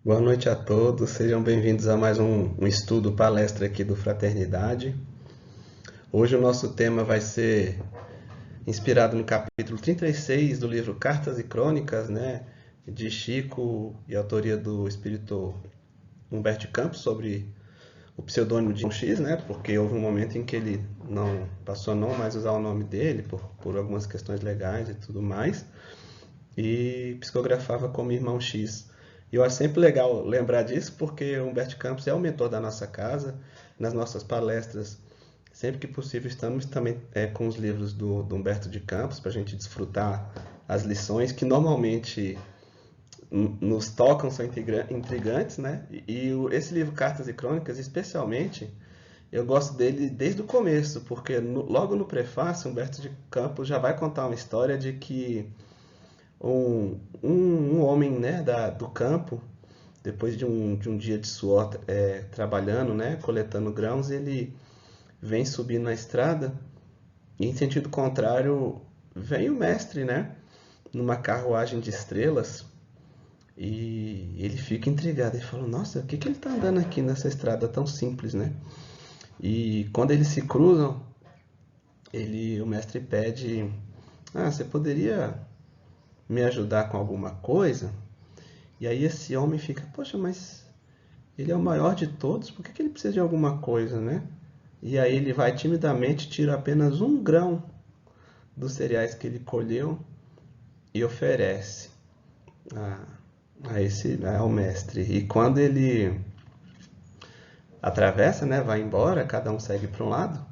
Boa noite a todos, sejam bem-vindos a mais um estudo palestra aqui do Fraternidade. Hoje o nosso tema vai ser inspirado no capítulo 36 do livro Cartas e Crônicas, né, de Chico e autoria do espírito Humberto de Campos, sobre o pseudônimo de X, né, porque houve um momento em que ele não passou a não mais usar o nome dele por algumas questões legais e tudo mais, e psicografava como Irmão X. E eu acho sempre legal lembrar disso, porque o Humberto Campos é o mentor da nossa casa. Nas nossas palestras, sempre que possível, estamos também com os livros do Humberto de Campos, para a gente desfrutar as lições que normalmente nos tocam, são intrigantes, né? Esse livro Cartas e Crônicas, especialmente, eu gosto dele desde o começo, porque logo no prefácio, Humberto de Campos já vai contar uma história de que um homem, né, do campo, depois de um dia de suor trabalhando, né, coletando grãos, ele vem subindo na estrada e em sentido contrário vem o mestre, né, numa carruagem de estrelas, e ele fica intrigado. Ele fala: nossa, o que que ele está andando aqui nessa estrada tão simples, né? E quando eles se cruzam, o mestre pede: você poderia me ajudar com alguma coisa? E aí esse homem fica: poxa, mas ele é o maior de todos, por que que ele precisa de alguma coisa, né? E aí ele vai timidamente, tira apenas um grão dos cereais que ele colheu e oferece a, ao mestre. E quando ele atravessa, né, vai embora, cada um segue para um lado,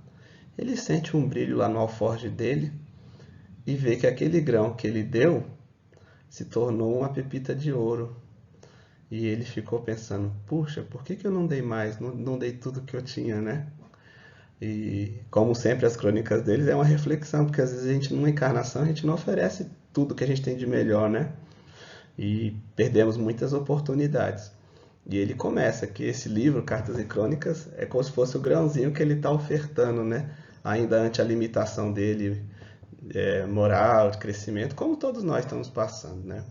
ele sente um brilho lá no alforje dele e vê que aquele grão que ele deu se tornou uma pepita de ouro. E ele ficou pensando: puxa, por que que eu não dei mais? Não dei tudo que eu tinha, né? E como sempre as crônicas deles é uma reflexão, porque às vezes a gente numa encarnação a gente não oferece tudo que a gente tem de melhor, né? E perdemos muitas oportunidades. E ele começa que esse livro, Cartas e Crônicas, é como se fosse o grãozinho que ele está ofertando, né? Ainda ante a limitação dele, moral, de crescimento, como todos nós estamos passando, né?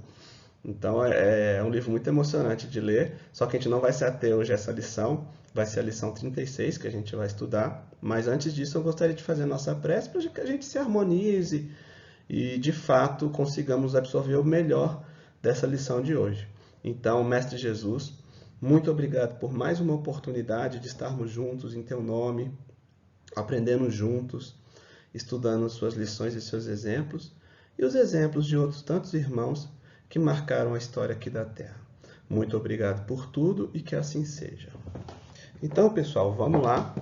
Então é um livro muito emocionante de ler, só que a gente não vai se ater hoje a essa lição, vai ser a lição 36 que a gente vai estudar, mas antes disso eu gostaria de fazer a nossa prece para que a gente se harmonize e de fato consigamos absorver o melhor dessa lição de hoje. Então, Mestre Jesus, muito obrigado por mais uma oportunidade de estarmos juntos em Teu nome, aprendendo juntos, estudando suas lições e seus exemplos, e os exemplos de outros tantos irmãos que marcaram a história aqui da Terra. Muito obrigado por tudo e que assim seja. Então, pessoal, vamos lá.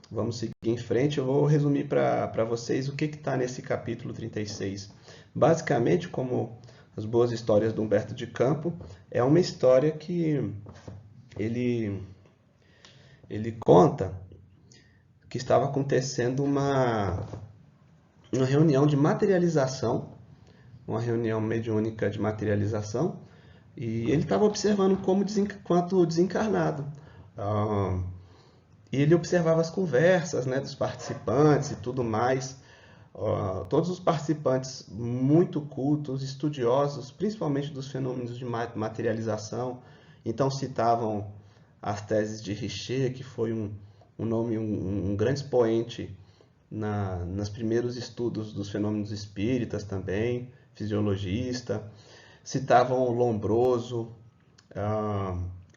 Vamos seguir em frente. Eu vou resumir para vocês o que está nesse capítulo 36. Basicamente, como as boas histórias do Humberto de Campos, é uma história que ele conta que estava acontecendo uma reunião de materialização, uma reunião mediúnica de materialização, e ele estava observando quanto desencarnado. E ele observava as conversas, né, dos participantes e tudo mais. Todos os participantes muito cultos, estudiosos, principalmente dos fenômenos de materialização. Então citavam as teses de Richer, que foi um grande expoente nos primeiros estudos dos fenômenos espíritas também, fisiologista. Citavam o Lombroso,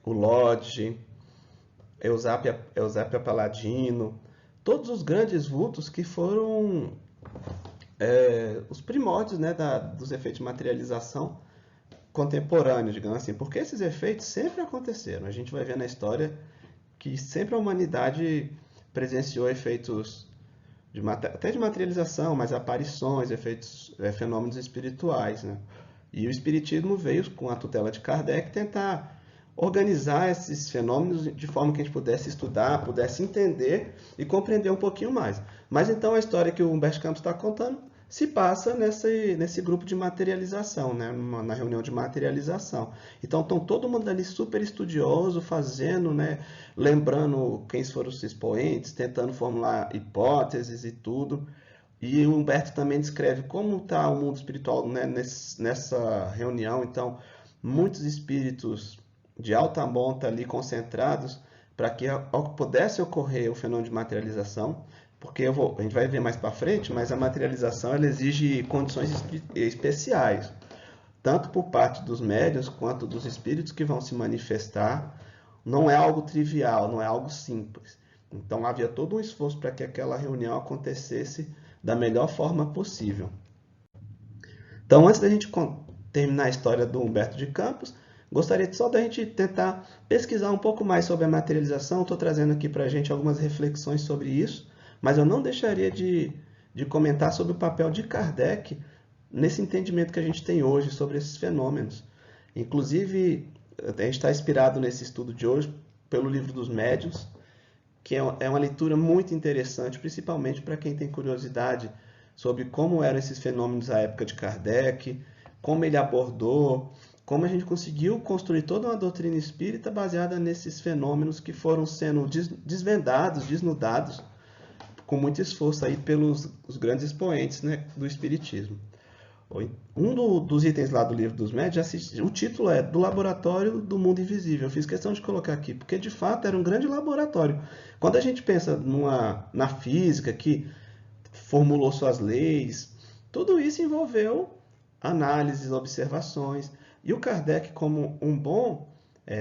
o Lodge, Eusápia Paladino, todos os grandes vultos que foram os primórdios, né, dos efeitos de materialização contemporâneos, digamos assim, porque esses efeitos sempre aconteceram. A gente vai ver na história que sempre a humanidade presenciou efeitos até de materialização, mas aparições, efeitos, fenômenos espirituais, né? E o espiritismo veio, com a tutela de Kardec, tentar organizar esses fenômenos de forma que a gente pudesse estudar, pudesse entender e compreender um pouquinho mais. Mas então a história que o Humberto Campos está contando se passa nesse grupo de materialização, né? Na reunião de materialização. Então estão todo mundo ali super estudioso, fazendo, né? Lembrando quem foram os expoentes, tentando formular hipóteses e tudo. E o Humberto também descreve como está o mundo espiritual, né, nessa reunião. Então, muitos espíritos de alta monta ali concentrados para que pudesse ocorrer o fenômeno de materialização, porque a gente vai ver mais para frente, mas a materialização ela exige condições especiais, tanto por parte dos médiuns quanto dos espíritos que vão se manifestar. Não é algo trivial, não é algo simples. Então havia todo um esforço para que aquela reunião acontecesse da melhor forma possível. Então, antes da gente terminar a história do Humberto de Campos, gostaria só da gente tentar pesquisar um pouco mais sobre a materialização. Estou trazendo aqui para a gente algumas reflexões sobre isso, mas eu não deixaria de comentar sobre o papel de Kardec nesse entendimento que a gente tem hoje sobre esses fenômenos. Inclusive, a gente está inspirado nesse estudo de hoje pelo Livro dos Médiuns, que é uma leitura muito interessante, principalmente para quem tem curiosidade sobre como eram esses fenômenos à época de Kardec, como ele abordou, como a gente conseguiu construir toda uma doutrina espírita baseada nesses fenômenos que foram sendo desvendados, desnudados, com muito esforço aí pelos os grandes expoentes, né, do espiritismo. Dos itens lá do Livro dos Médiuns, o título é Do Laboratório do Mundo Invisível. Eu fiz questão de colocar aqui, porque de fato era um grande laboratório. Quando a gente pensa na física, que formulou suas leis, tudo isso envolveu análises, observações. E o Kardec, como um bom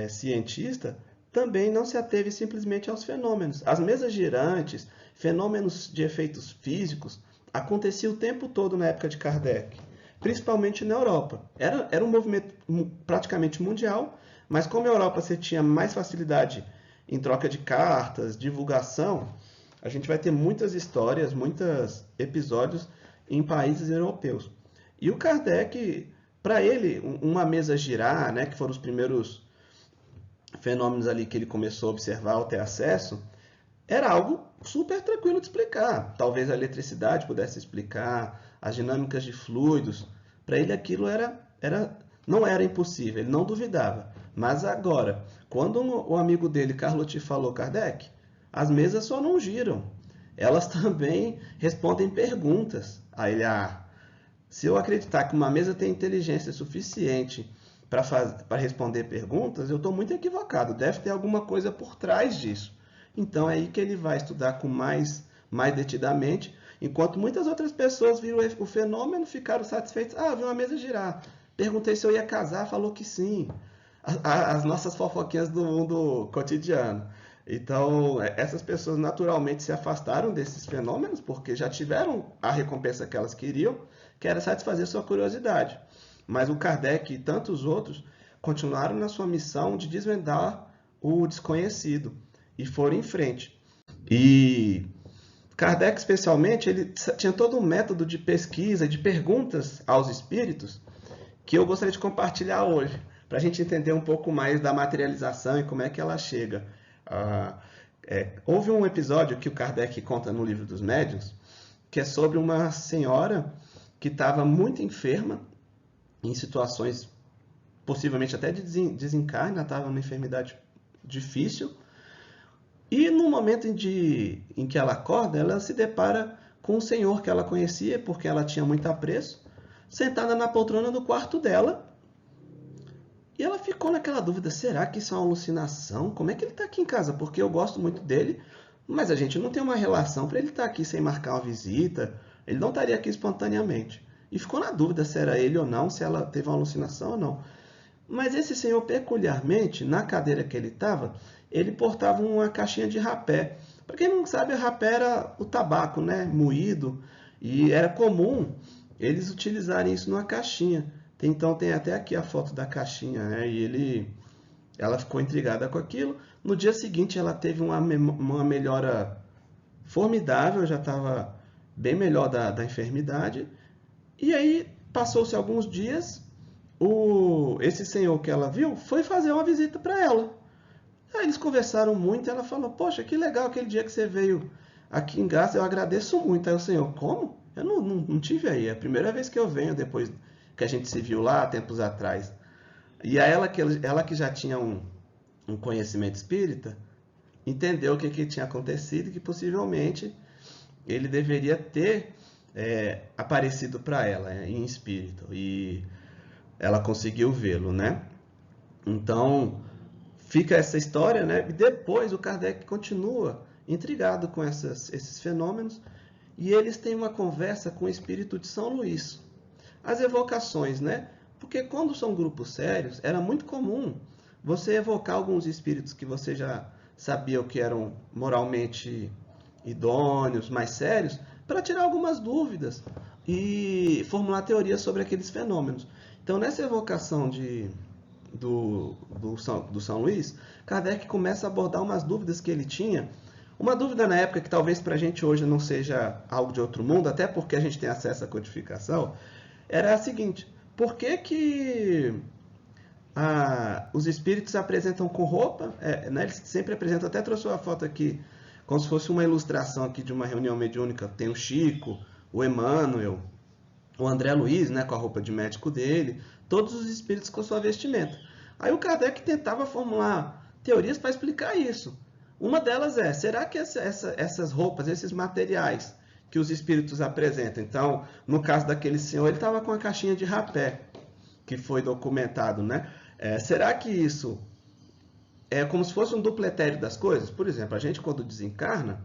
cientista, também não se ateve simplesmente aos fenômenos. As mesas girantes, fenômenos de efeitos físicos, aconteciam o tempo todo na época de Kardec, principalmente na Europa. Era um movimento praticamente mundial, mas como a Europa você tinha mais facilidade em troca de cartas, divulgação, a gente vai ter muitas histórias, muitos episódios em países europeus. E o Kardec, para ele, uma mesa girar, né, que foram os primeiros fenômenos ali que ele começou a observar ou ter acesso, era algo super tranquilo de explicar. Talvez a eletricidade pudesse explicar, as dinâmicas de fluidos. Para ele aquilo não era impossível, ele não duvidava. Mas agora, quando o amigo dele, Carlotti, falou, Kardec, as mesas só não giram, elas também respondem perguntas. Aí ele, se eu acreditar que uma mesa tem inteligência suficiente para responder perguntas, eu estou muito equivocado, deve ter alguma coisa por trás disso. Então é aí que ele vai estudar com mais detidamente, enquanto muitas outras pessoas viram o fenômeno, ficaram satisfeitas. Vi uma mesa girar. Perguntei se eu ia casar, falou que sim. As nossas fofoquinhas do mundo cotidiano. Então, essas pessoas naturalmente se afastaram desses fenômenos, porque já tiveram a recompensa que elas queriam, que era satisfazer sua curiosidade. Mas o Kardec e tantos outros continuaram na sua missão de desvendar o desconhecido e foram em frente. E Kardec, especialmente, ele tinha todo um método de pesquisa, de perguntas aos espíritos, que eu gostaria de compartilhar hoje, para a gente entender um pouco mais da materialização e como é que ela chega. Houve um episódio que o Kardec conta no Livro dos Médiuns, que é sobre uma senhora que estava muito enferma, em situações possivelmente até de desencarne, estava numa enfermidade difícil, e no momento em que ela acorda, ela se depara com um senhor que ela conhecia, porque ela tinha muito apreço, sentada na poltrona do quarto dela. E ela ficou naquela dúvida, será que isso é uma alucinação? Como é que ele está aqui em casa? Porque eu gosto muito dele, mas a gente não tem uma relação para ele estar aqui sem marcar uma visita. Ele não estaria aqui espontaneamente. E ficou na dúvida se era ele ou não, se ela teve uma alucinação ou não. Mas esse senhor, peculiarmente, na cadeira que ele estava, ele portava uma caixinha de rapé. Para quem não sabe, rapé era o tabaco, né, moído, e era comum eles utilizarem isso numa caixinha. Então tem até aqui a foto da caixinha, né, e ela ficou intrigada com aquilo. No dia seguinte ela teve uma melhora formidável, já estava bem melhor da enfermidade. E aí passou-se alguns dias, esse senhor que ela viu foi fazer uma visita para ela. Aí eles conversaram muito e ela falou, poxa, que legal aquele dia que você veio aqui em Graça, eu agradeço muito. Aí o senhor, como? Eu não tive aí, é a primeira vez que eu venho depois que a gente se viu lá, tempos atrás. E aí ela que já tinha um conhecimento espírita, entendeu o que tinha acontecido e que possivelmente ele deveria ter aparecido para ela em espírito. E ela conseguiu vê-lo, né? Então, fica essa história, né? E depois o Kardec continua intrigado com esses fenômenos e eles têm uma conversa com o espírito de São Luís. As evocações, né? Porque quando são grupos sérios, era muito comum você evocar alguns espíritos que você já sabia que eram moralmente idôneos, mais sérios, para tirar algumas dúvidas e formular teorias sobre aqueles fenômenos. Então, nessa evocação do São Luís, Kardec começa a abordar umas dúvidas que ele tinha. Uma dúvida na época que talvez para a gente hoje não seja algo de outro mundo, até porque a gente tem acesso à codificação, era a seguinte: por que os espíritos apresentam com roupa? Né, eles sempre apresentam, até trouxe uma foto aqui, como se fosse uma ilustração aqui de uma reunião mediúnica. Tem o Chico, o Emmanuel, o André Luiz, né, com a roupa de médico dele, todos os espíritos com sua vestimenta. Aí o Kardec tentava formular teorias para explicar isso. Uma delas é, será que essas roupas, esses materiais que os espíritos apresentam? Então, no caso daquele senhor, ele estava com a caixinha de rapé, que foi documentado, né? Será que isso é como se fosse um dupletério das coisas? Por exemplo, a gente quando desencarna,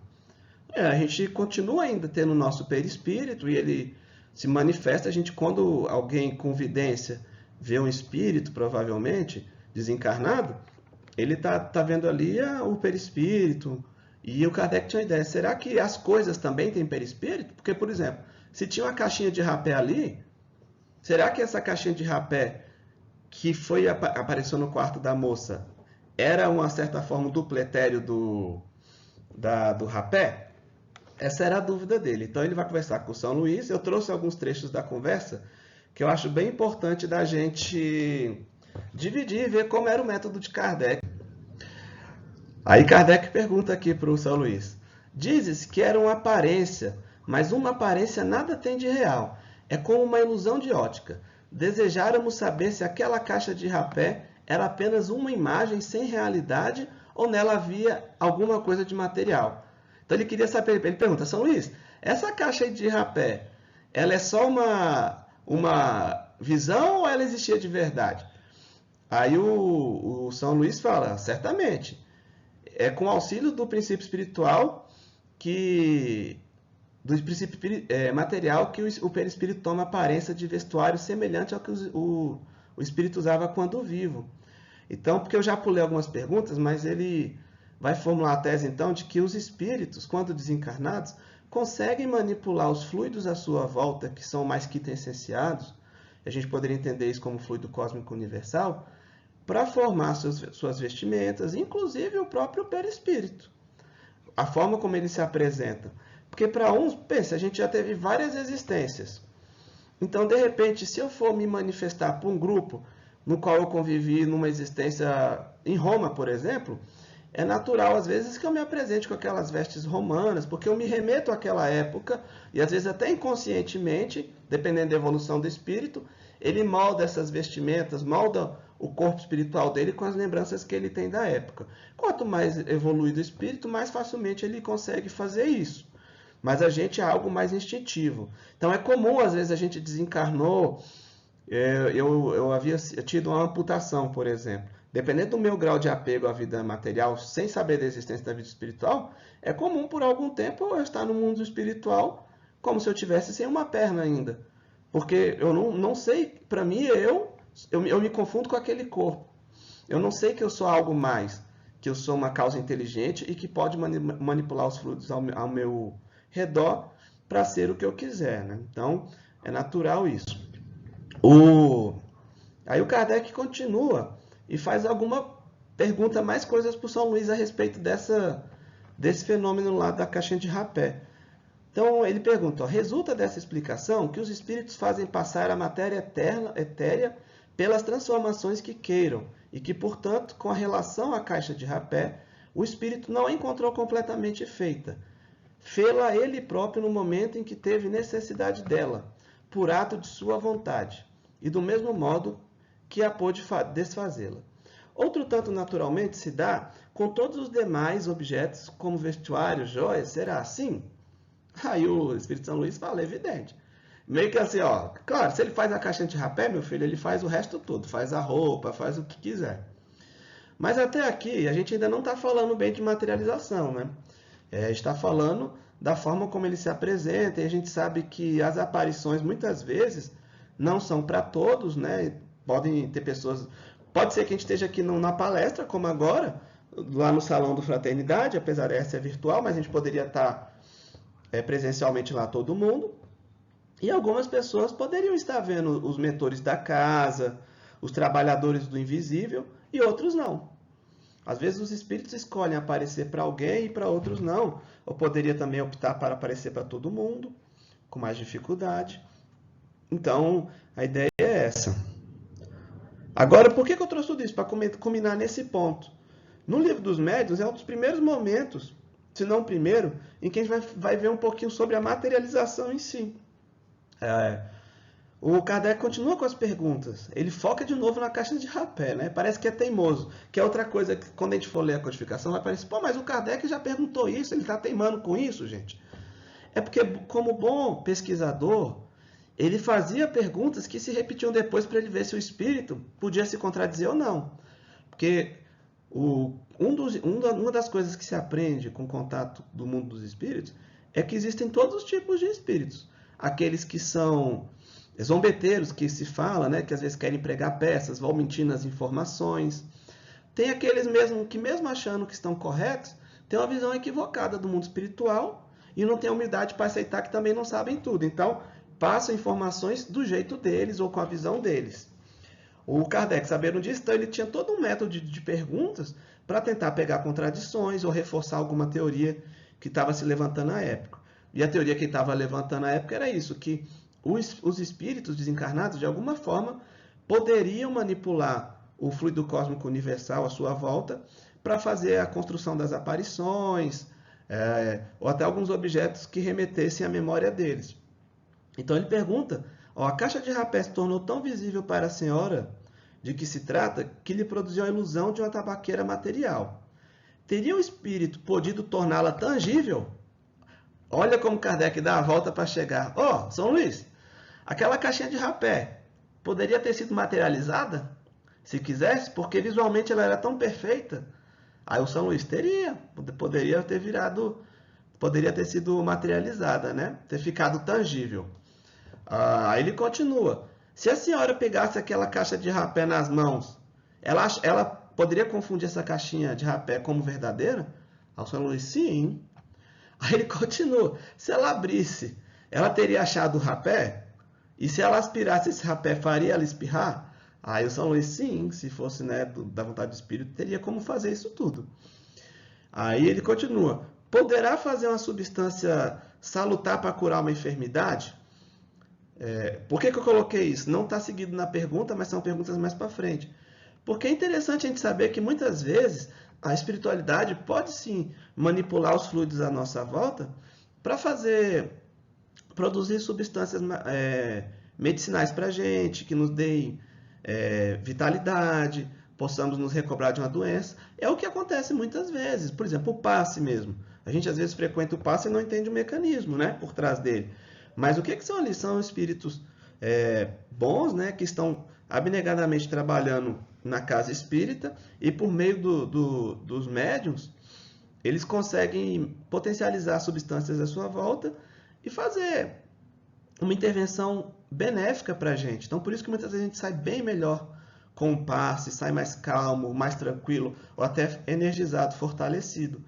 a gente continua ainda tendo o nosso perispírito e ele se manifesta. A gente, quando alguém com vidência vê um espírito, provavelmente, desencarnado, ele tá vendo ali o perispírito. E o Kardec tinha uma ideia, será que as coisas também têm perispírito? Porque, por exemplo, se tinha uma caixinha de rapé ali, será que essa caixinha de rapé que apareceu no quarto da moça era, uma certa forma, um dupletério do rapé? Essa era a dúvida dele. Então ele vai conversar com o São Luís. Eu trouxe alguns trechos da conversa que eu acho bem importante da gente dividir e ver como era o método de Kardec. Aí Kardec pergunta aqui para o São Luís: dizes que era uma aparência, mas uma aparência nada tem de real. É como uma ilusão de ótica. Desejáramos saber se aquela caixa de rapé era apenas uma imagem sem realidade ou nela havia alguma coisa de material. Então ele queria saber, ele pergunta: São Luís, essa caixa de rapé, ela é só uma visão ou ela existia de verdade? Aí o São Luís fala: certamente. É com auxílio do princípio espiritual do princípio material que o perispírito toma aparência de vestuário semelhante ao que o espírito usava quando vivo. Então, porque eu já pulei algumas perguntas, mas ele vai formular a tese então de que os espíritos, quando desencarnados, conseguem manipular os fluidos à sua volta, que são mais quintessenciados, a gente poderia entender isso como fluido cósmico universal, para formar suas vestimentas, inclusive o próprio perispírito. A forma como ele se apresenta. Porque para uns, pensa, a gente já teve várias existências. Então, de repente, se eu for me manifestar para um grupo no qual eu convivi numa existência em Roma, por exemplo, é natural, às vezes, que eu me apresente com aquelas vestes romanas, porque eu me remeto àquela época, e às vezes até inconscientemente, dependendo da evolução do espírito, ele molda essas vestimentas, molda o corpo espiritual dele com as lembranças que ele tem da época. Quanto mais evoluído o espírito, mais facilmente ele consegue fazer isso. Mas a gente é algo mais instintivo. Então é comum, às vezes, a gente desencarnou. Eu havia tido uma amputação, por exemplo. Dependendo do meu grau de apego à vida material, sem saber da existência da vida espiritual, é comum por algum tempo eu estar no mundo espiritual como se eu tivesse sem uma perna ainda. Porque eu não sei, para mim, eu me confundo com aquele corpo. Eu não sei que eu sou algo mais, que eu sou uma causa inteligente e que pode manipular os fluidos ao meu redor para ser o que eu quiser, né? Então, é natural isso. Aí o Kardec continua e faz alguma pergunta, mais coisas para o São Luís a respeito desse fenômeno lá da caixinha de rapé. Então ele pergunta: resulta dessa explicação que os espíritos fazem passar a matéria etérea pelas transformações que queiram e que, portanto, com a relação à caixa de rapé, o espírito não a encontrou completamente feita. Fê-la ele próprio no momento em que teve necessidade dela, por ato de sua vontade, e do mesmo modo que a pôde desfazê-la. Outro tanto naturalmente se dá com todos os demais objetos, como vestuário, joias, será assim? Aí o Espírito São Luís fala: evidente. Meio que assim, ó, claro, se ele faz a caixinha de rapé, meu filho, ele faz o resto todo, faz a roupa, faz o que quiser. Mas até aqui, a gente ainda não está falando bem de materialização, né? A gente está falando da forma como ele se apresenta, e a gente sabe que as aparições, muitas vezes, não são para todos, né? Podem ter pessoas... Pode ser que a gente esteja aqui na palestra, como agora, lá no Salão do Fraternidade, apesar dessa ser virtual, mas a gente poderia estar presencialmente lá todo mundo. E algumas pessoas poderiam estar vendo os mentores da casa, os trabalhadores do invisível, e outros não. Às vezes os espíritos escolhem aparecer para alguém e para outros não. Ou poderia também optar para aparecer para todo mundo, com mais dificuldade. Então, a ideia é essa. Agora, por que eu trouxe tudo isso? Para culminar nesse ponto. No Livro dos Médiuns é um dos primeiros momentos, se não o primeiro, em que a gente vai ver um pouquinho sobre a materialização em si. O Kardec continua com as perguntas. Ele foca de novo na caixa de rapé, né? Parece que é teimoso. Que é outra coisa que, quando a gente for ler a codificação, vai parecer, pô, mas o Kardec já perguntou isso, ele está teimando com isso, gente. É porque, como bom pesquisador, ele fazia perguntas que se repetiam depois para ele ver se o espírito podia se contradizer ou não. Porque uma das coisas que se aprende com o contato do mundo dos espíritos é que existem todos os tipos de espíritos. Aqueles que são zombeteiros, que se fala, né, que às vezes querem pregar peças, vão mentir nas informações. Tem aqueles mesmo que, mesmo achando que estão corretos, têm uma visão equivocada do mundo espiritual e não têm humildade para aceitar que também não sabem tudo. Então, passam informações do jeito deles ou com a visão deles. O Kardec, sabendo disso, então, ele tinha todo um método de perguntas para tentar pegar contradições ou reforçar alguma teoria que estava se levantando à época. E a teoria que ele estava levantando à época era isso, que os espíritos desencarnados, de alguma forma, poderiam manipular o fluido cósmico universal à sua volta para fazer a construção das aparições, ou até alguns objetos que remetessem à memória deles. Então ele pergunta, a caixa de rapé se tornou tão visível para a senhora de que se trata que lhe produziu a ilusão de uma tabaqueira material. Teria o espírito podido torná-la tangível? Olha como Kardec dá a volta para chegar. São Luís, aquela caixinha de rapé poderia ter sido materializada? Se quisesse, porque visualmente ela era tão perfeita. Aí o São Luís poderia ter sido materializada, né? Ter ficado tangível. Aí ele continua. Se a senhora pegasse aquela caixa de rapé nas mãos, ela poderia confundir essa caixinha de rapé como verdadeira? Aí o São Luís, sim. Aí ele continua. Se ela abrisse, ela teria achado o rapé? E se ela aspirasse esse rapé, faria ela espirrar? Aí o São Luís, sim, se fosse, né, da vontade do espírito, teria como fazer isso tudo. Aí ele continua. Poderá fazer uma substância salutar para curar uma enfermidade? Por que eu coloquei isso? Não está seguido na pergunta, mas são perguntas mais para frente. Porque é interessante a gente saber que muitas vezes a espiritualidade pode sim manipular os fluidos à nossa volta para produzir substâncias medicinais para a gente, que nos deem vitalidade, possamos nos recobrar de uma doença. É o que acontece muitas vezes. Por exemplo, o passe mesmo. A gente às vezes frequenta o passe e não entende o mecanismo, né, por trás dele. Mas o que são ali? São espíritos bons, né, que estão abnegadamente trabalhando na casa espírita e por meio dos médiuns, eles conseguem potencializar substâncias à sua volta e fazer uma intervenção benéfica para a gente. Então, por isso que muitas vezes a gente sai bem melhor com o passe, sai mais calmo, mais tranquilo, ou até energizado, fortalecido,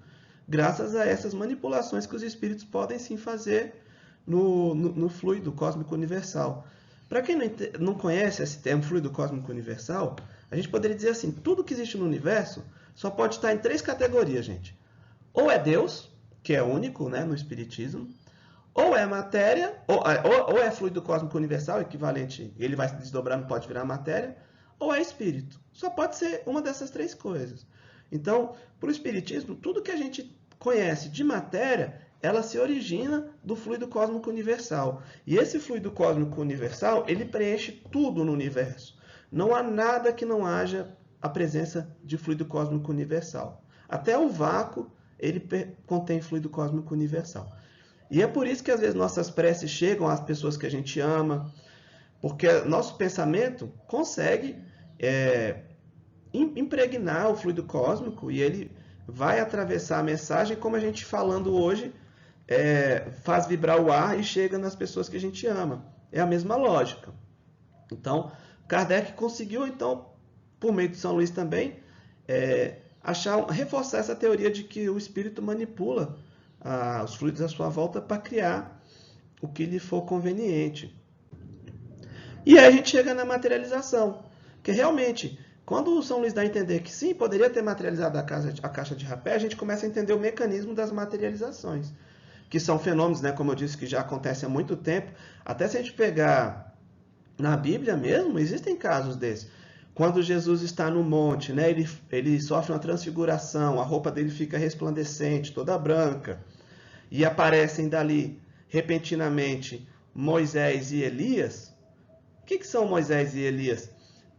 graças a essas manipulações que os espíritos podem sim fazer no fluido cósmico universal. Para quem não conhece esse termo fluido cósmico universal, a gente poderia dizer assim, tudo que existe no universo só pode estar em 3 categorias, gente. Ou é Deus, que é único, né, no espiritismo, ou é matéria, ou é fluido cósmico universal, equivalente, ele vai se desdobrar, não pode virar matéria, ou é espírito. Só pode ser uma dessas 3 coisas. Então, para o espiritismo, tudo que a gente conhece de matéria, ela se origina do fluido cósmico universal. E esse fluido cósmico universal, ele preenche tudo no universo. Não há nada que não haja a presença de fluido cósmico universal. Até o vácuo, ele contém fluido cósmico universal. E é por isso que às vezes nossas preces chegam às pessoas que a gente ama, porque nosso pensamento consegue impregnar o fluido cósmico e ele vai atravessar a mensagem como a gente falando hoje faz vibrar o ar e chega nas pessoas que a gente ama. É a mesma lógica. Então, Kardec conseguiu, então, por meio de São Luís também, reforçar essa teoria de que o espírito manipula os fluidos à sua volta para criar o que lhe for conveniente. E aí a gente chega na materialização, que realmente, quando o São Luís dá a entender que sim, poderia ter materializado a caixa de rapé, a gente começa a entender o mecanismo das materializações, que são fenômenos, né, como eu disse, que já acontecem há muito tempo. Até se a gente pegar na Bíblia mesmo, existem casos desses. Quando Jesus está no monte, né, ele sofre uma transfiguração, a roupa dele fica resplandecente, toda branca, e aparecem dali, repentinamente, Moisés e Elias. O que são Moisés e Elias?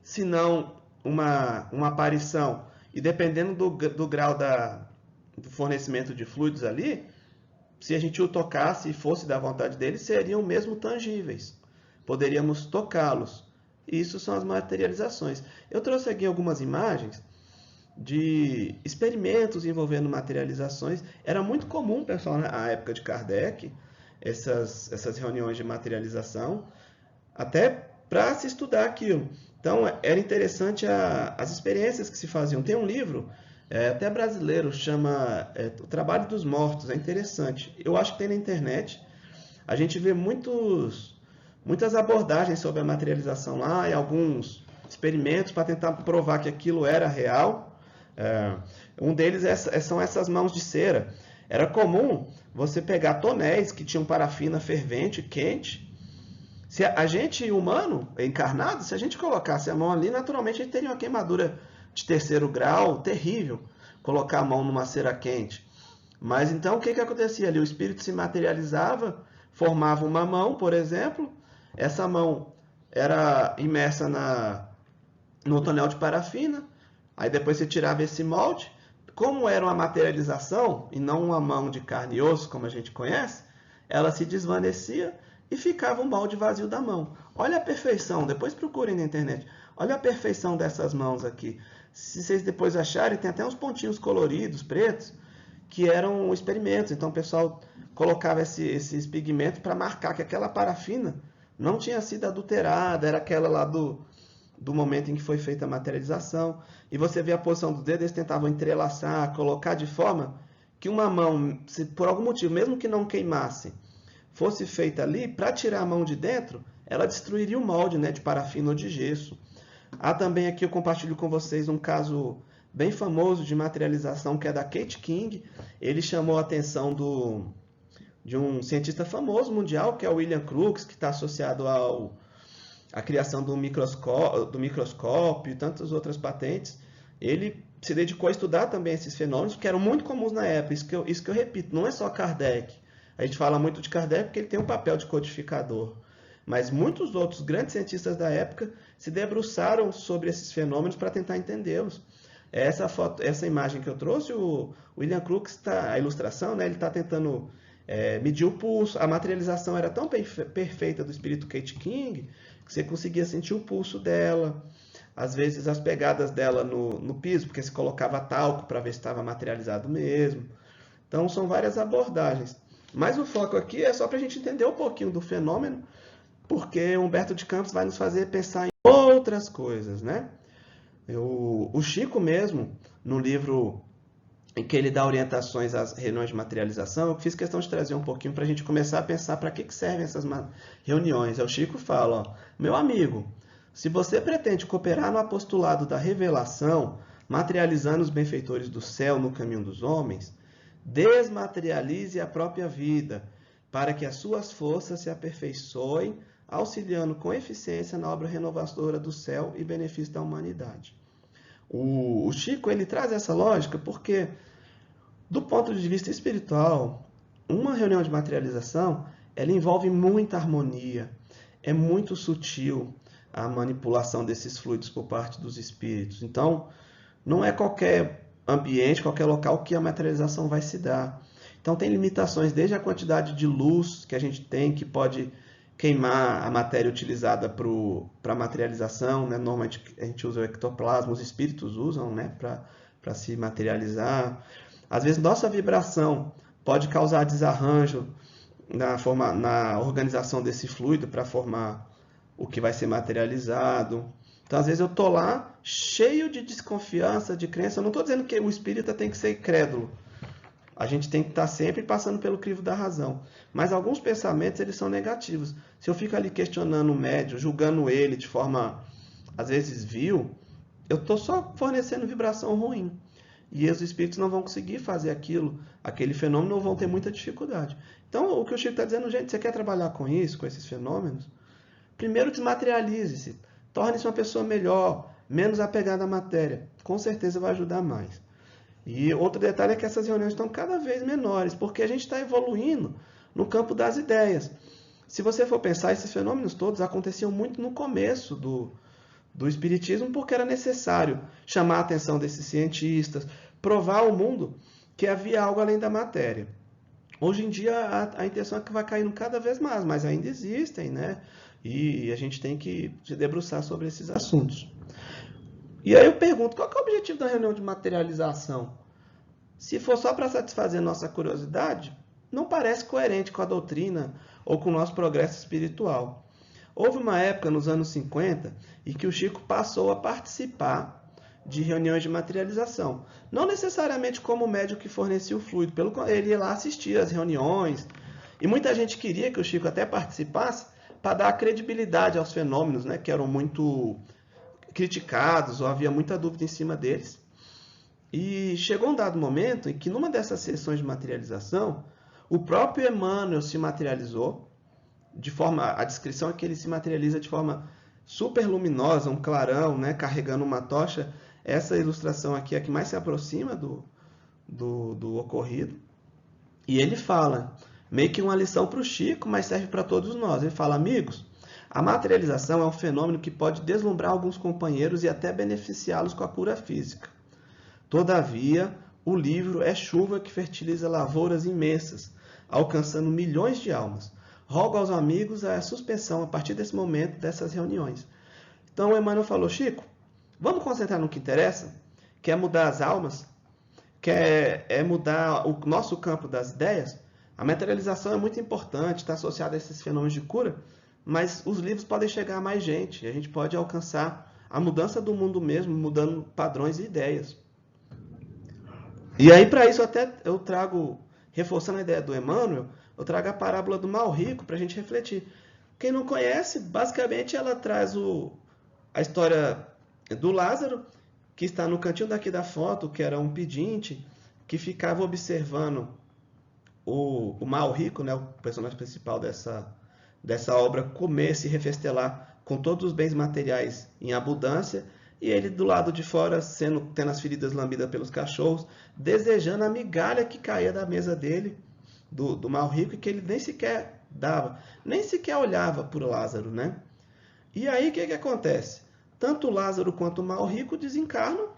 Se não uma aparição. E dependendo do grau do fornecimento de fluidos ali, se a gente o tocasse e fosse da vontade dele, seriam mesmo tangíveis. Poderíamos tocá-los. Isso são as materializações. Eu trouxe aqui algumas imagens de experimentos envolvendo materializações. Era muito comum, pessoal, na época de Kardec, essas reuniões de materialização, até para se estudar aquilo. Então, era interessante as experiências que se faziam. Tem um livro, até brasileiro, chama O Trabalho dos Mortos. É interessante. Eu acho que tem na internet. A gente vê muitas abordagens sobre a materialização lá e alguns experimentos para tentar provar que aquilo era real. Um deles são essas mãos de cera. Era comum você pegar tonéis que tinham parafina fervente, quente. Se a gente humano, encarnado, se a gente colocasse a mão ali, naturalmente a gente teria uma queimadura de 3º grau terrível, colocar a mão numa cera quente. Mas então o que acontecia ali? O espírito se materializava, formava uma mão, por exemplo, essa mão era imersa no tonel de parafina, aí depois você tirava esse molde. Como era uma materialização e não uma mão de carne e osso, como a gente conhece, ela se desvanecia e ficava um balde vazio da mão. Olha a perfeição, depois procurem na internet. Olha a perfeição dessas mãos aqui. Se vocês depois acharem, tem até uns pontinhos coloridos, pretos, que eram experimentos. Então o pessoal colocava esses pigmentos para marcar que aquela parafina não tinha sido adulterada, era aquela lá do momento em que foi feita a materialização. E você vê a posição do dedo, eles tentavam entrelaçar, colocar de forma que uma mão, se por algum motivo, mesmo que não queimasse, fosse feita ali, para tirar a mão de dentro, ela destruiria o molde, né, de parafina ou de gesso. Há também aqui, eu compartilho com vocês um caso bem famoso de materialização, que é da Kate King. Ele chamou a atenção de um cientista famoso mundial, que é o William Crookes, que está associado à criação do microscópio e tantas outras patentes. Ele se dedicou a estudar também esses fenômenos, que eram muito comuns na época. Isso que eu repito, não é só Kardec. A gente fala muito de Kardec porque ele tem um papel de codificador. Mas muitos outros grandes cientistas da época se debruçaram sobre esses fenômenos para tentar entendê-los. Essa imagem que eu trouxe, o William Crookes, a ilustração, né, ele está tentando medir o pulso. A materialização era tão perfeita do espírito Kate King que você conseguia sentir o pulso dela. Às vezes as pegadas dela no piso, porque se colocava talco para ver se estava materializado mesmo. Então são várias abordagens. Mas o foco aqui é só para a gente entender um pouquinho do fenômeno, porque Humberto de Campos vai nos fazer pensar em outras coisas, né? O Chico mesmo, no livro em que ele dá orientações às reuniões de materialização, eu fiz questão de trazer um pouquinho para a gente começar a pensar para que servem essas reuniões. O Chico fala, ó, meu amigo, se você pretende cooperar no apostolado da revelação, materializando os benfeitores do céu no caminho dos homens, desmaterialize a própria vida, para que as suas forças se aperfeiçoem, auxiliando com eficiência na obra renovadora do céu e benefício da humanidade. O Chico ele traz essa lógica porque, do ponto de vista espiritual, uma reunião de materialização ela envolve muita harmonia, é muito sutil a manipulação desses fluidos por parte dos espíritos. Então, não é qualquer ambiente, qualquer local que a materialização vai se dar. Então tem limitações, desde a quantidade de luz que a gente tem, que pode queimar a matéria utilizada para materialização, né? Normalmente a gente usa o ectoplasma, os espíritos usam, né? Para se materializar. Às vezes nossa vibração pode causar desarranjo na organização desse fluido para formar o que vai ser materializado. Então, às vezes eu estou lá cheio de desconfiança, de crença. Eu não estou dizendo que o espírita tem que ser crédulo. A gente tem que estar sempre passando pelo crivo da razão. Mas alguns pensamentos, eles são negativos. Se eu fico ali questionando o médium, julgando ele de forma, às vezes, vil, eu estou só fornecendo vibração ruim. E os espíritos não vão conseguir fazer aquilo, aquele fenômeno, ou vão ter muita dificuldade. Então, o que o Chico está dizendo, gente, você quer trabalhar com isso, com esses fenômenos? Primeiro, desmaterialize-se. Torne-se uma pessoa melhor, menos apegada à matéria. Com certeza vai ajudar mais. E outro detalhe é que essas reuniões estão cada vez menores, porque a gente está evoluindo no campo das ideias. Se você for pensar, esses fenômenos todos aconteciam muito no começo do Espiritismo, porque era necessário chamar a atenção desses cientistas, provar ao mundo que havia algo além da matéria. Hoje em dia a intenção é que vai caindo cada vez mais, mas ainda existem, né? E a gente tem que se debruçar sobre esses assuntos. E aí eu pergunto, qual que é o objetivo da reunião de materialização? Se for só para satisfazer nossa curiosidade, não parece coerente com a doutrina ou com o nosso progresso espiritual. Houve uma época, nos anos 50, em que o Chico passou a participar de reuniões de materialização. Não necessariamente como médium que fornecia o fluido, pelo contrário, ele ia lá assistir às reuniões. E muita gente queria que o Chico até participasse para dar credibilidade aos fenômenos, né, que eram muito criticados ou havia muita dúvida em cima deles. E chegou um dado momento em que, numa dessas sessões de materialização, o próprio Emmanuel se materializou, a descrição é que ele se materializa de forma super luminosa, um clarão, né, carregando uma tocha. Essa ilustração aqui é a que mais se aproxima do ocorrido. E ele fala, meio que uma lição para o Chico, mas serve para todos nós. Ele fala, amigos, a materialização é um fenômeno que pode deslumbrar alguns companheiros e até beneficiá-los com a cura física. Todavia, o livro é chuva que fertiliza lavouras imensas, alcançando milhões de almas. Rogo aos amigos a suspensão, a partir desse momento, dessas reuniões. Então, o Emmanuel falou, Chico, vamos concentrar no que interessa, que é mudar as almas, que é mudar o nosso campo das ideias. A materialização é muito importante, está associada a esses fenômenos de cura, mas os livros podem chegar a mais gente, e a gente pode alcançar a mudança do mundo mesmo, mudando padrões e ideias. E aí, para isso, até eu trago, reforçando a ideia do Emmanuel, eu trago a parábola do mal rico para a gente refletir. Quem não conhece, basicamente ela traz a história do Lázaro, que está no cantinho daqui da foto, que era um pedinte, que ficava observando o mal rico, né, o personagem principal dessa obra, comer, se refestelar com todos os bens materiais em abundância, e ele do lado de fora, tendo as feridas lambidas pelos cachorros, desejando a migalha que caía da mesa dele, do mal rico, e que ele nem sequer dava, nem sequer olhava por Lázaro, né? E aí o que acontece? Tanto Lázaro quanto o mal rico desencarnam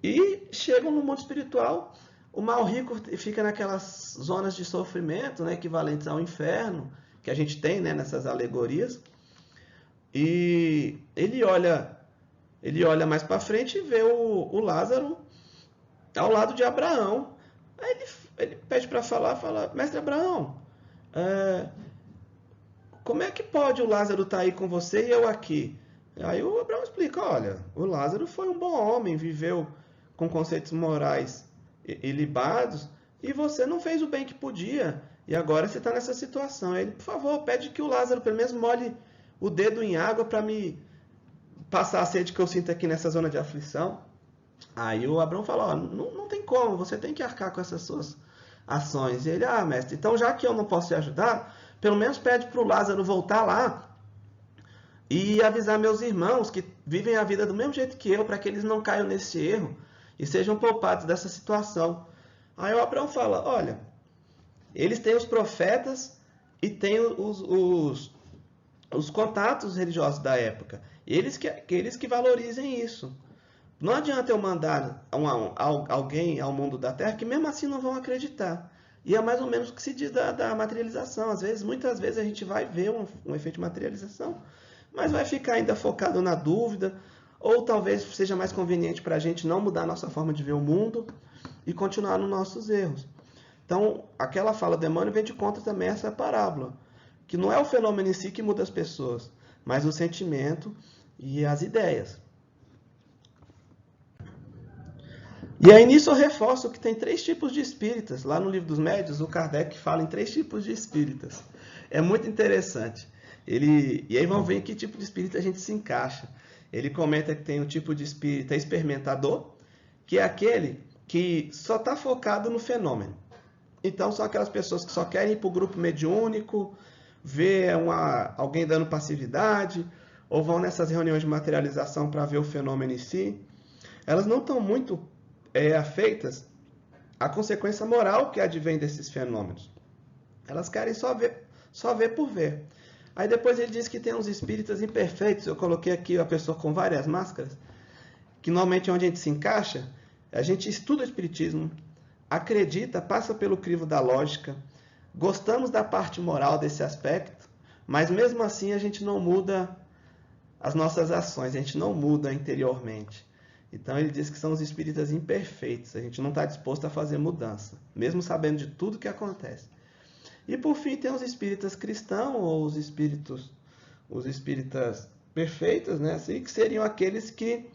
e chegam no mundo espiritual. O mal rico fica naquelas zonas de sofrimento, né, equivalentes ao inferno, que a gente tem, né, nessas alegorias. E ele olha mais para frente e vê o Lázaro ao lado de Abraão. Aí ele pede para fala, mestre Abraão, como é que pode o Lázaro estar aí com você e eu aqui? Aí o Abraão explica, olha, o Lázaro foi um bom homem, viveu com conceitos morais ilibados, e você não fez o bem que podia, e agora você está nessa situação. Aí ele, por favor, pede que o Lázaro pelo menos molhe o dedo em água para me passar a sede que eu sinto aqui nessa zona de aflição. Aí o Abraão fala, não tem como, você tem que arcar com essas suas ações. E ele, mestre, então já que eu não posso te ajudar, pelo menos pede para o Lázaro voltar lá e avisar meus irmãos que vivem a vida do mesmo jeito que eu, para que eles não caiam nesse erro e sejam poupados dessa situação. Aí o Abraão fala, olha, eles têm os profetas e têm os contatos religiosos da época. Eles que valorizem isso. Não adianta eu mandar alguém ao mundo da Terra que mesmo assim não vão acreditar. E é mais ou menos o que se diz da materialização. Muitas vezes a gente vai ver um efeito de materialização, mas vai ficar ainda focado na dúvida, ou talvez seja mais conveniente para a gente não mudar a nossa forma de ver o mundo e continuar nos nossos erros. Então, aquela fala do Emmanuel vem de conta também essa parábola, que não é o fenômeno em si que muda as pessoas, mas o sentimento e as ideias. E aí nisso eu reforço que tem 3 tipos de espíritas. Lá no Livro dos Médiuns, o Kardec fala em 3 tipos de espíritas. É muito interessante. E aí vamos ver em que tipo de espírita a gente se encaixa. Ele comenta que tem um tipo de espírita experimentador, que é aquele que só está focado no fenômeno. Então são aquelas pessoas que só querem ir para o grupo mediúnico, ver alguém dando passividade, ou vão nessas reuniões de materialização para ver o fenômeno em si. Elas não estão muito afeitas à consequência moral que advém desses fenômenos. Elas querem só ver por ver. Aí depois ele diz que tem uns espíritas imperfeitos. Eu coloquei aqui a pessoa com várias máscaras, que normalmente é onde a gente se encaixa. A gente estuda o espiritismo, acredita, passa pelo crivo da lógica, gostamos da parte moral desse aspecto, mas mesmo assim a gente não muda as nossas ações, a gente não muda interiormente. Então ele diz que são os espíritas imperfeitos, a gente não está disposto a fazer mudança, mesmo sabendo de tudo que acontece. E por fim tem os espíritas cristãos, ou os espíritas perfeitos, né? Assim, que seriam aqueles que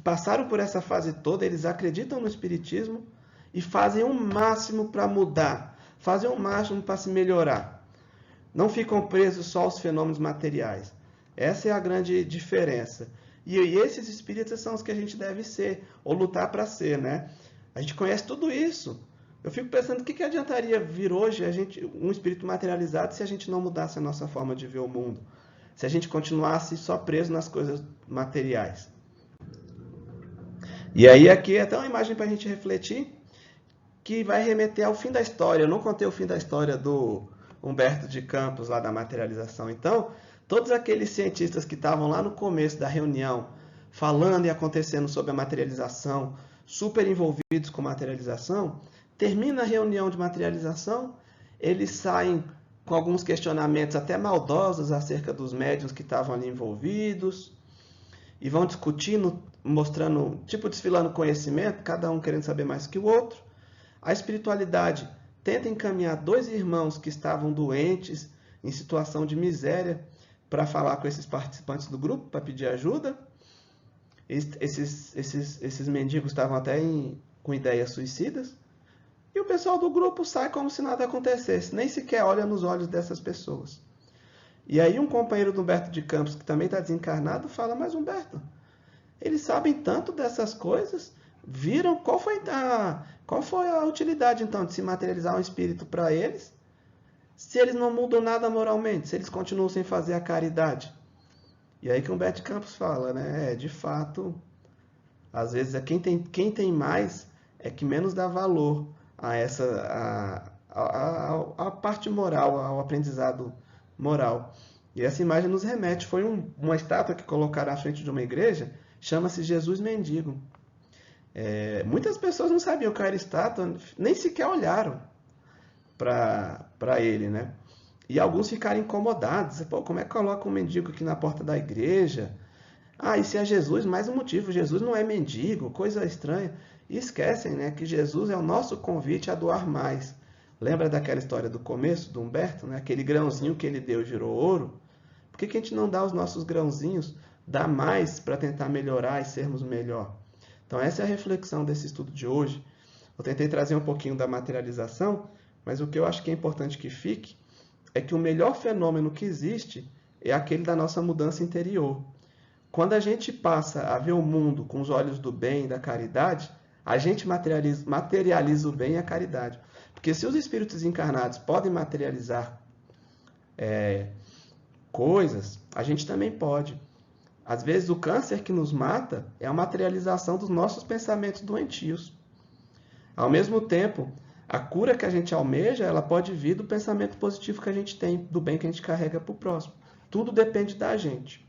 passaram por essa fase toda, eles acreditam no espiritismo e fazem o máximo para mudar, fazem o máximo para se melhorar. Não ficam presos só aos fenômenos materiais. Essa é a grande diferença. E esses espíritas são os que a gente deve ser, ou lutar para ser, né? A gente conhece tudo isso. Eu fico pensando, o que adiantaria vir hoje um espírito materializado se a gente não mudasse a nossa forma de ver o mundo? Se a gente continuasse só preso nas coisas materiais? E aí aqui é até uma imagem para a gente refletir, que vai remeter ao fim da história. Eu não contei o fim da história do Humberto de Campos, lá da materialização. Então, todos aqueles cientistas que estavam lá no começo da reunião, falando e acontecendo sobre a materialização, super envolvidos com materialização, termina a reunião de materialização, eles saem com alguns questionamentos até maldosos acerca dos médiuns que estavam ali envolvidos, e vão discutindo, mostrando, desfilando conhecimento, cada um querendo saber mais que o outro. A espiritualidade tenta encaminhar 2 irmãos que estavam doentes, em situação de miséria, para falar com esses participantes do grupo, para pedir ajuda. Esses mendigos estavam até com ideias suicidas. E o pessoal do grupo sai como se nada acontecesse, nem sequer olha nos olhos dessas pessoas. E aí um companheiro do Humberto de Campos, que também está desencarnado, fala, mas Humberto, eles sabem tanto dessas coisas, viram qual foi a utilidade então de se materializar um espírito para eles, se eles não mudam nada moralmente, se eles continuam sem fazer a caridade. E aí que o Humberto de Campos fala, né? De fato, às vezes quem tem mais é que menos dá valor a parte moral, ao aprendizado moral. E essa imagem nos remete, foi uma estátua que colocaram à frente de uma igreja, chama-se Jesus Mendigo. Muitas pessoas não sabiam que era estátua, nem sequer olharam para ele, né? E alguns ficaram incomodados. Pô, como é que coloca um mendigo aqui na porta da igreja? E se é Jesus, mais um motivo. Jesus não é mendigo, coisa estranha. E esquecem, né, que Jesus é o nosso convite a doar mais. Lembra daquela história do começo, do Humberto? Né? Aquele grãozinho que ele deu virou ouro. Por que a gente não dá os nossos grãozinhos, dá mais para tentar melhorar e sermos melhor? Então essa é a reflexão desse estudo de hoje. Eu tentei trazer um pouquinho da materialização, mas o que eu acho que é importante que fique é que o melhor fenômeno que existe é aquele da nossa mudança interior. Quando a gente passa a ver o mundo com os olhos do bem e da caridade, a gente materializa o bem e a caridade. Porque se os espíritos encarnados podem materializar coisas, a gente também pode. Às vezes o câncer que nos mata é a materialização dos nossos pensamentos doentios. Ao mesmo tempo, a cura que a gente almeja, ela pode vir do pensamento positivo que a gente tem, do bem que a gente carrega para o próximo. Tudo depende da gente.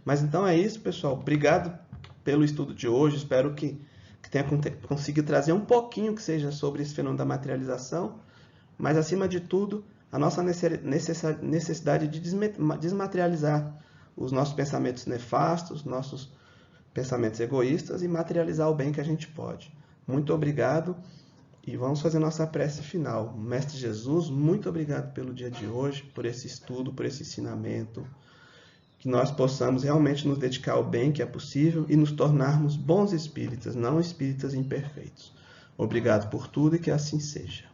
Mas então é isso, pessoal. Obrigado pelo estudo de hoje. Espero que tenha conseguido trazer um pouquinho que seja sobre esse fenômeno da materialização, mas, acima de tudo, a nossa necessidade de desmaterializar os nossos pensamentos nefastos, nossos pensamentos egoístas e materializar o bem que a gente pode. Muito obrigado e vamos fazer nossa prece final. Mestre Jesus, muito obrigado pelo dia de hoje, por esse estudo, por esse ensinamento, que nós possamos realmente nos dedicar ao bem que é possível e nos tornarmos bons espíritas, não espíritas imperfeitos. Obrigado por tudo e que assim seja.